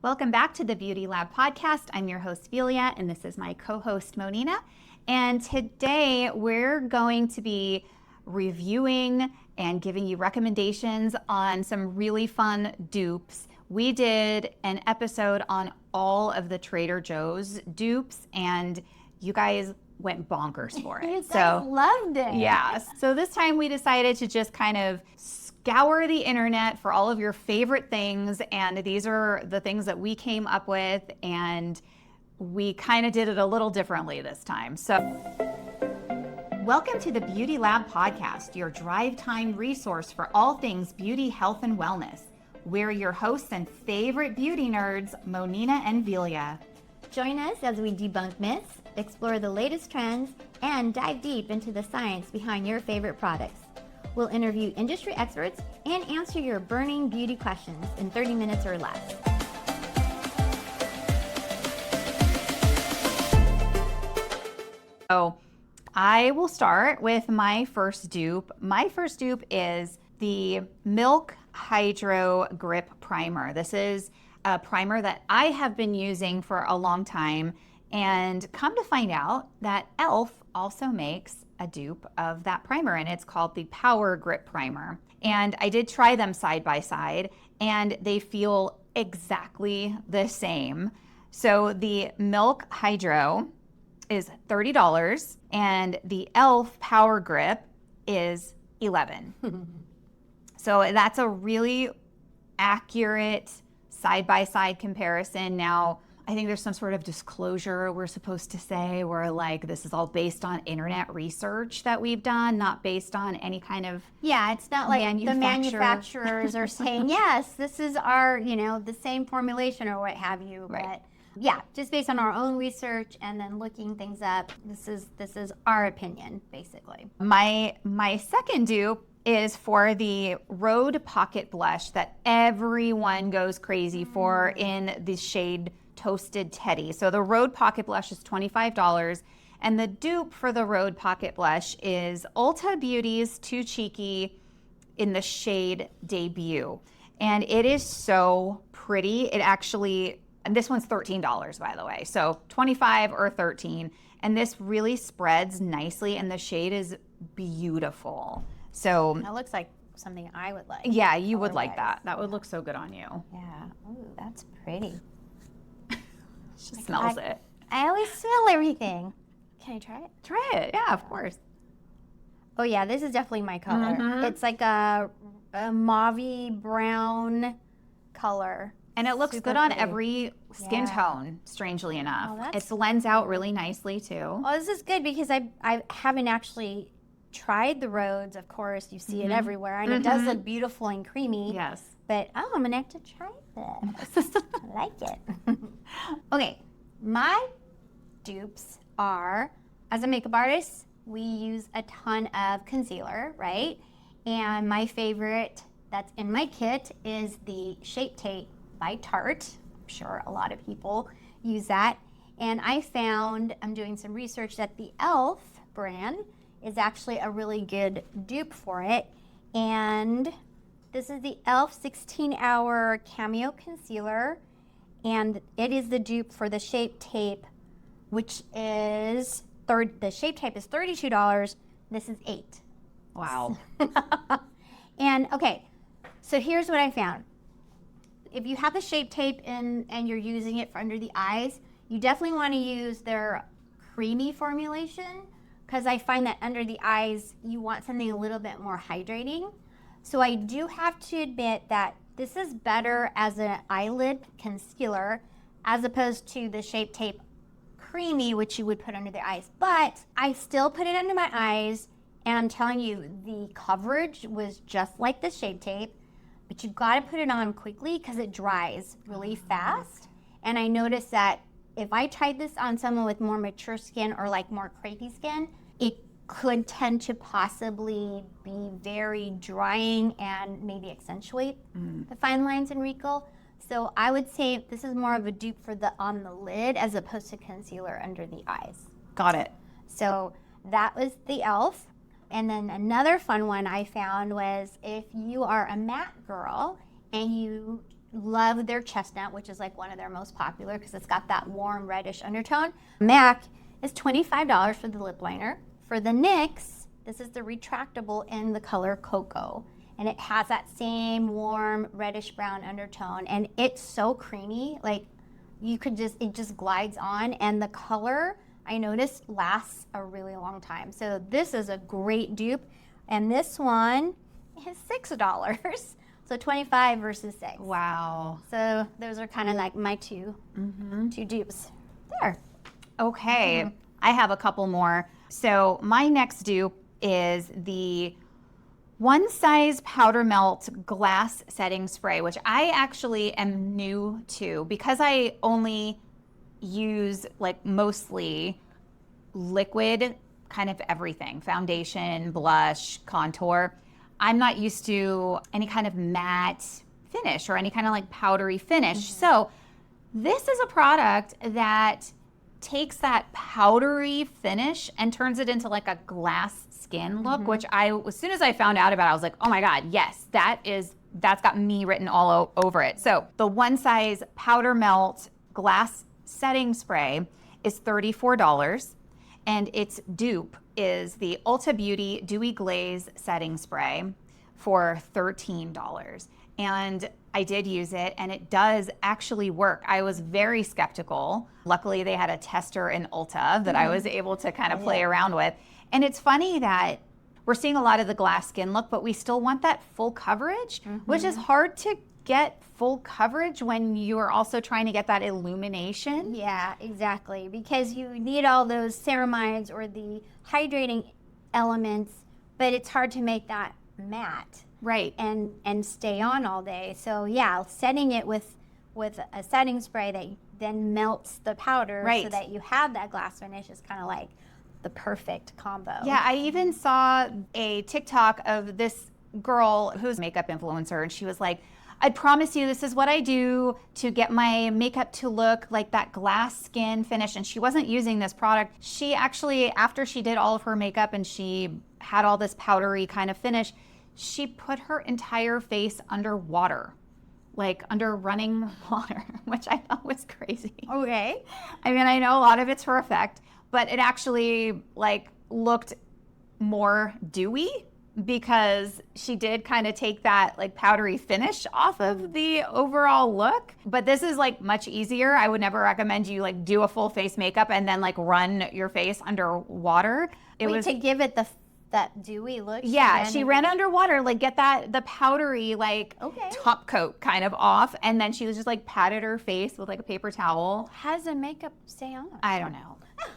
Welcome back to the Beauty Lab podcast. I'm your host, Velia, and this is my co-host, Monina. And today we're going to be reviewing and giving you recommendations on some really fun dupes. We did an episode on all of the Trader Joe's dupes, and you guys went bonkers for it. You guys loved it. Yeah. So this time we decided to just kind of scour the internet for all of your favorite things, and these are the things that we came up with, and we kind of did it a little differently this time. So welcome to the Beauty Lab podcast, your drive time resource for all things beauty, health, and wellness. We're your hosts and favorite beauty nerds, Monina and Velia. Join us as we debunk myths, explore the latest trends, and dive deep into the science behind your favorite products. We'll interview industry experts and answer your burning beauty questions in 30 minutes or less. So I will start with my first dupe. My first dupe is the Milk Hydro Grip Primer. This is a primer that I have been using for a long time, and come to find out that e.l.f. also makes a dupe of that primer, and it's called the Power Grip Primer. And I did try them side by side, and they feel exactly the same. So the Milk Hydro is $30, and the e.l.f. Power Grip is $11. So that's a really accurate side-by-side comparison. Now, I think there's some sort of disclosure we're supposed to say where like this is all based on internet research that we've done, not based on any kind of it's not like the manufacturers are saying, yes, this is our, the same formulation or what have you. Right. But yeah, just based on our own research and then looking things up, this is our opinion, basically. My second dupe is for the Rhode Pocket Blush that everyone goes crazy for in the shade Toasted Teddy. So the Rhode Pocket Blush is $25, and the dupe for the Rhode Pocket Blush is Ulta Beauty's Too Cheeky in the shade Debut. And it is so pretty. And this one's $13, by the way. So $25 or $13. And this really spreads nicely, and the shade is beautiful. So that looks like something I would like. Yeah, you would like that. That would look so good on you. Yeah. Ooh, that's pretty. She smells it. I always smell everything. Can I try it? Try it. Yeah, of course. Oh yeah, this is definitely my color. Mm-hmm. It's like a mauve brown color. And it looks good on every skin tone, strangely enough. Oh, it blends out really nicely too. Well, this is good because I haven't actually tried the Rhodes. Of course, you see it everywhere, and it does look beautiful and creamy. Yes. But I'm gonna have to try this. I like it. Okay, my dupes are, as a makeup artist, we use a ton of concealer, right? And my favorite that's in my kit is the Shape Tape by Tarte. I'm sure a lot of people use that. And I found, I'm doing some research, that the e.l.f. brand is actually a really good dupe for it. And this is the e.l.f. 16-Hour Camo Concealer, and it is the dupe for the Shape Tape, which is, the Shape Tape is $32, this is $8. Wow. And okay, so here's what I found. If you have the Shape Tape and you're using it for under the eyes, you definitely want to use their creamy formulation, because I find that under the eyes, you want something a little bit more hydrating. So I do have to admit that this is better as an eyelid concealer as opposed to the Shape Tape Creamy, which you would put under the eyes. But I still put it under my eyes, and I'm telling you, the coverage was just like the Shape Tape, but you've got to put it on quickly because it dries really fast. And I noticed that if I tried this on someone with more mature skin or like more crepey skin, it could tend to possibly be very drying and maybe accentuate the fine lines and wrinkle. So I would say this is more of a dupe for on the lid as opposed to concealer under the eyes. Got it. So that was the e.l.f. And then another fun one I found was if you are a matte girl and you Love their Chestnut, which is like one of their most popular because it's got that warm reddish undertone. MAC is $25 for the lip liner. For the NYX, this is the retractable in the color Cocoa. And it has that same warm reddish brown undertone. And it's so creamy. Like it just glides on. And the color, I noticed, lasts a really long time. So this is a great dupe. And this one is $6. So 25 versus 6. Wow. So those are kind of like my two dupes. There. Okay, I have a couple more. So my next dupe is the One Size Powder Melt Glass Setting Spray, which I actually am new to because I only use like mostly liquid kind of everything, foundation, blush, contour. I'm not used to any kind of matte finish or any kind of like powdery finish. So this is a product that takes that powdery finish and turns it into like a glass skin look, which as soon as I found out about it, I was like, oh my God, yes, that's got me written all over it. So the One Size Powder Melt Glass Setting Spray is $34. And its dupe is the Ulta Beauty Dewy Glaze Setting Spray for $13. And I did use it, and it does actually work. I was very skeptical. Luckily, they had a tester in Ulta that I was able to kind of play around with. And it's funny that we're seeing a lot of the glass skin look, but we still want that full coverage, which is hard to get full coverage when you are also trying to get that illumination. Yeah, exactly. Because you need all those ceramides or the hydrating elements, but it's hard to make that matte. Right. And stay on all day. So yeah, setting it with a setting spray that then melts the powder so that you have that glass finish is kind of like the perfect combo. Yeah, I even saw a TikTok of this girl who's a makeup influencer, and she was like, I promise you this is what I do to get my makeup to look like that glass skin finish. And she wasn't using this product. She actually, after she did all of her makeup and she had all this powdery kind of finish, she put her entire face under water, like under running water, which I thought was crazy. Okay. I mean, I know a lot of it's for effect, but it actually like looked more dewy because she did kind of take that like powdery finish off of the overall look. But this is like much easier. I would never recommend you like do a full face makeup and then like run your face under water. To give it that dewy look. Yeah, she ran underwater, like get the powdery like top coat kind of off, and then she was just like patted her face with like a paper towel. How does the makeup stay on? I don't know.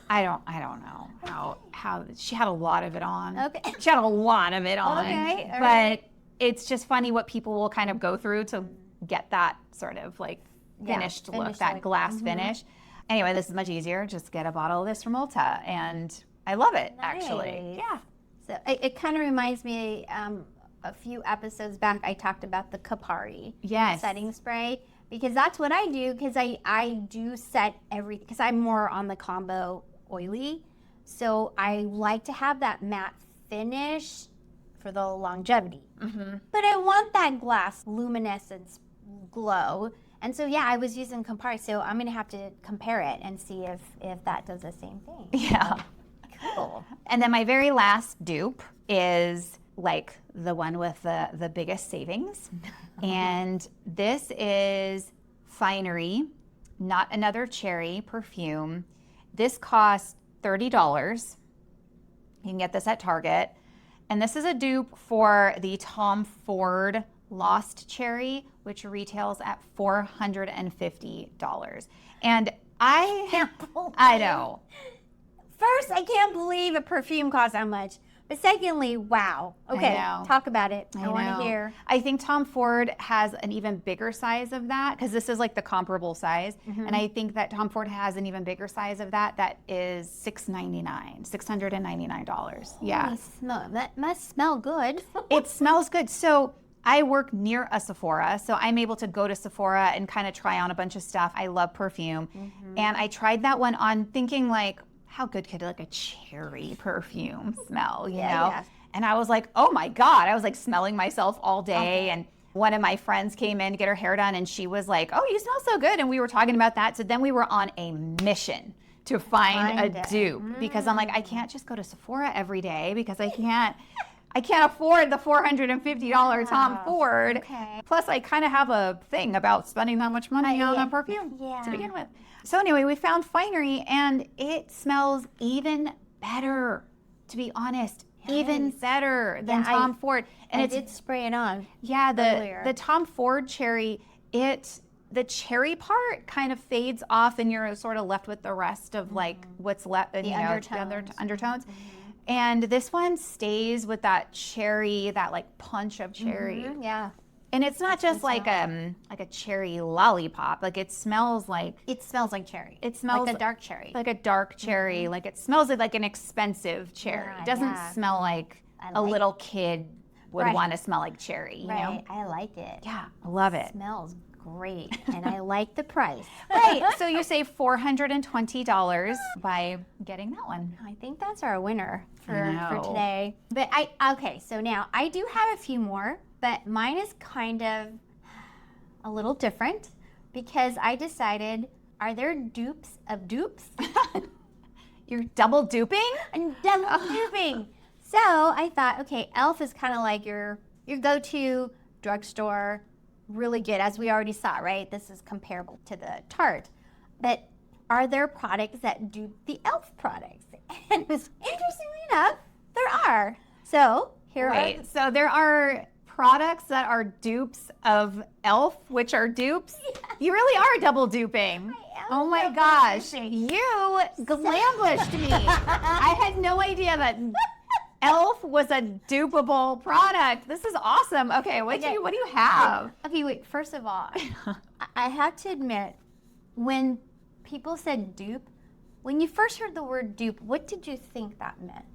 I don't know how she had a lot of it on. Okay. She had a lot of it on. Okay. But it's just funny what people will kind of go through to get that sort of like finished look, that glass finish. Anyway, this is much easier. Just get a bottle of this from Ulta, and I love it actually. Yeah. So it kind of reminds me, a few episodes back, I talked about the Kapari setting spray, because that's what I do, because I do set everything, because I'm more on the combo oily. So I like to have that matte finish for the longevity. But I want that glass luminescence glow. And so, yeah, I was using Kapari, so I'm going to have to compare it and see if that does the same thing. Yeah. Cool. And then my very last dupe is like the one with the biggest savings. And this is Finery, Not Another Cherry perfume. This costs $30. You can get this at Target. And this is a dupe for the Tom Ford Lost Cherry, which retails at $450. And I know. First, I can't believe a perfume costs that much. But secondly, wow. Okay, talk about it. I want to hear. I think Tom Ford has an even bigger size of that, because this is like the comparable size. And I think that Tom Ford has an even bigger size of that. That is $699. Yeah. That must smell good. It smells good. So I work near a Sephora, so I'm able to go to Sephora and kind of try on a bunch of stuff. I love perfume. And I tried that one on thinking like, how good could like a cherry perfume smell, you know? Yeah. And I was like, oh my God, I was like smelling myself all day. And One of my friends came in to get her hair done and she was like, oh, you smell so good. And we were talking about that. So then we were on a mission to find a dupe because I'm like, I can't just go to Sephora every day because I can't afford the $450 Tom Ford. Okay. Plus, I kind of have a thing about spending that much money on a perfume to begin with. So anyway, we found Finery, and it smells even better, to be honest. Even better than Tom Ford. And I did spray it on. Yeah, the Tom Ford cherry, the cherry part kind of fades off, and you're sort of left with the rest of like what's left, the undertones. And this one stays with that cherry, that like punch of cherry. Yeah. And it's not just like a cherry lollipop. Like it smells like cherry. It smells like a dark cherry. Like a dark cherry. Like it smells like an expensive cherry. It doesn't smell like a little kid would want to smell like cherry. You know? I like it. Yeah, I love it. Smells great, and I like the price. Right. So you save $420 by getting that one. I think that's our winner for today. But so now I do have a few more, but mine is kind of a little different because I decided, are there dupes of dupes? You're double duping? I'm double duping. So I thought, okay, e.l.f. is kind of like your go-to drugstore, really good, as we already saw, right? This is comparable to the Tarte. But are there products that dupe the e.l.f. products? And interestingly enough, there are. So here are. So there are products that are dupes of e.l.f., which are dupes. You really are double duping. Oh my gosh. You glamblished me. I had no idea that e.l.f. was a dupeable product. This is awesome. Okay, what do you have? Okay, wait. First of all, I have to admit, when people said dupe, when you first heard the word dupe, what did you think that meant?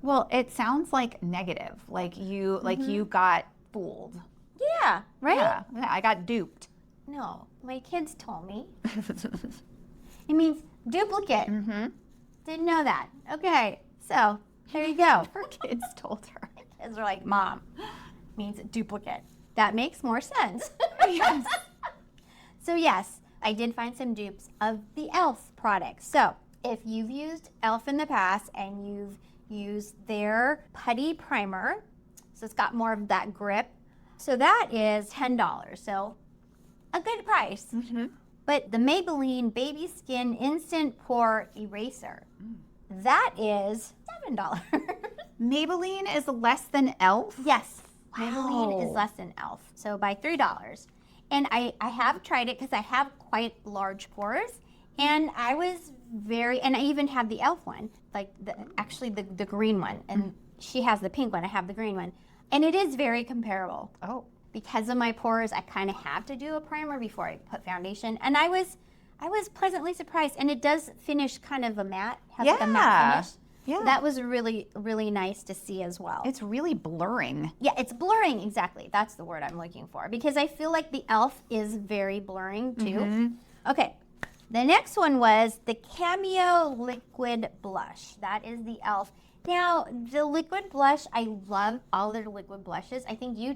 Well, it sounds like negative, like you got fooled. Yeah, right? Yeah, I got duped. No, my kids told me. It means duplicate. Didn't know that. Okay, so there you go. Her kids told her. Kids are like, Mom, means duplicate. That makes more sense. Yes. So yes, I did find some dupes of the e.l.f. products. So if you've used e.l.f. in the past and you've used their putty primer, so it's got more of that grip, so that is $10. So a good price. But the Maybelline Baby Skin Instant Pore Eraser, that is $7. Maybelline is less than e.l.f.? Yes. Wow. Maybelline is less than e.l.f. So by $3. And I have tried it because I have quite large pores. And I was and I even have the e.l.f. one, like the green one. And she has the pink one, I have the green one. And it is very comparable. Oh. Because of my pores, I kind of have to do a primer before I put foundation. And I was pleasantly surprised. And it does finish kind of a matte, has like a matte finish. Yeah. So that was really, really nice to see as well. It's really blurring. Yeah, it's blurring, exactly. That's the word I'm looking for. Because I feel like the e.l.f. is very blurring too. Okay, the next one was the Cameo Liquid Blush. That is the e.l.f. Now, the liquid blush, I love all their liquid blushes. I think you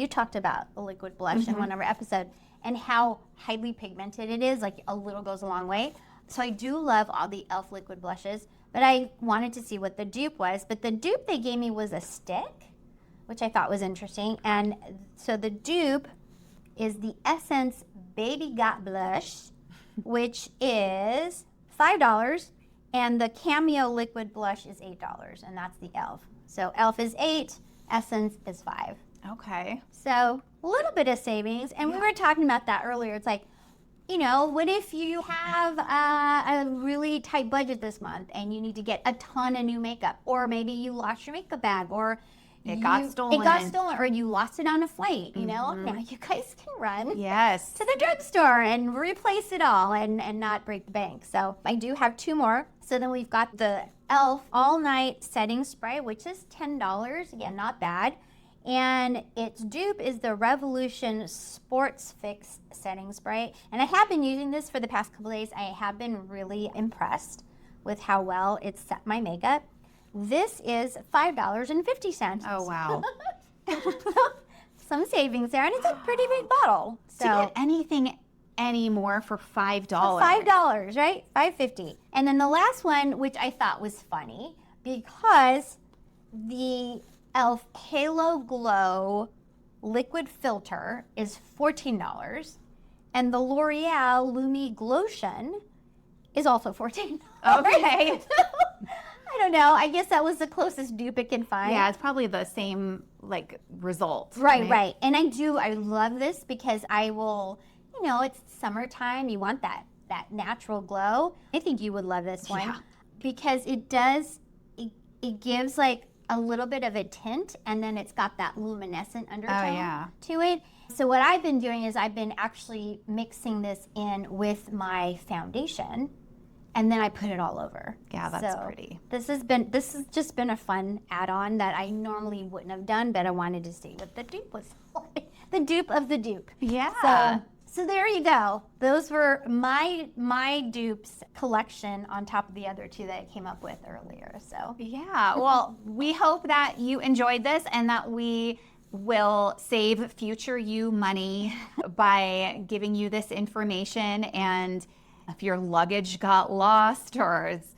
talked about a liquid blush in one of our episodes and how highly pigmented it is, like a little goes a long way. So I do love all the e.l.f. liquid blushes, but I wanted to see what the dupe was. But the dupe they gave me was a stick, which I thought was interesting. And so the dupe is the Essence Baby Got Blush, which is $5. And the Cameo Liquid Blush is $8, and that's the e.l.f. So e.l.f. is $8, Essence is $5. Okay. So a little bit of savings. And we were talking about that earlier. It's like, what if you have a really tight budget this month and you need to get a ton of new makeup, or maybe you lost your makeup bag, or it got stolen, or you lost it on a flight, Now you guys can run to the drugstore and replace it all and not break the bank. So I do have two more. So then we've got the e.l.f. All Night Setting Spray, which is $10. Again, not bad. And its dupe is the Revolution Sports Fix Setting Spray. And I have been using this for the past couple days. I have been really impressed with how well it set my makeup. This is $5.50. Oh, wow. some savings there, and it's a pretty big bottle. So to get anything anymore for $5. $5, right? $5.50. And then the last one, which I thought was funny, because the e.l.f. Halo Glow liquid filter is $14, and the L'Oreal Lumi Glotion is also $14. Okay. I don't know. I guess that was the closest dupe it can find. Yeah, it's probably the same like result. Right. And I love this because I will, it's summertime. You want that natural glow. I think you would love this one because it does, it gives like a little bit of a tint, and then it's got that luminescent undertone to it. So what I've been doing is I've been actually mixing this in with my foundation, and then I put it all over. Yeah, that's pretty. This has just been a fun add-on that I normally wouldn't have done, but I wanted to see what the dupe was like. The dupe of the dupe. Yeah. So there you go. Those were my dupes collection on top of the other two that I came up with earlier. So yeah, well, we hope that you enjoyed this and that we will save future you money by giving you this information. And if your luggage got lost or is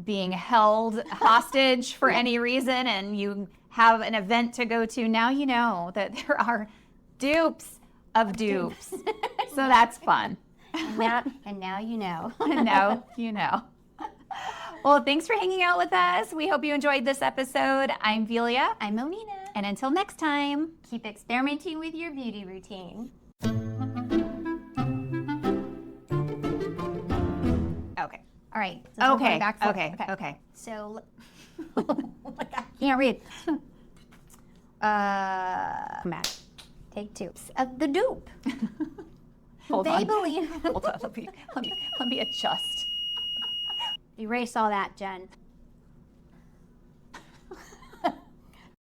being held hostage for any reason and you have an event to go to, now you know that there are dupes of dupes. So that's fun. And now you know. And now you know. Well, thanks for hanging out with us. We hope you enjoyed this episode. I'm Velia. I'm Monina. And until next time, keep experimenting with your beauty routine. Okay. All right. So Okay. So, I can't read. Come back. Take two of the dupe. Hold Maybelline. on. Hold on. Let me adjust. Erase all that, Jen.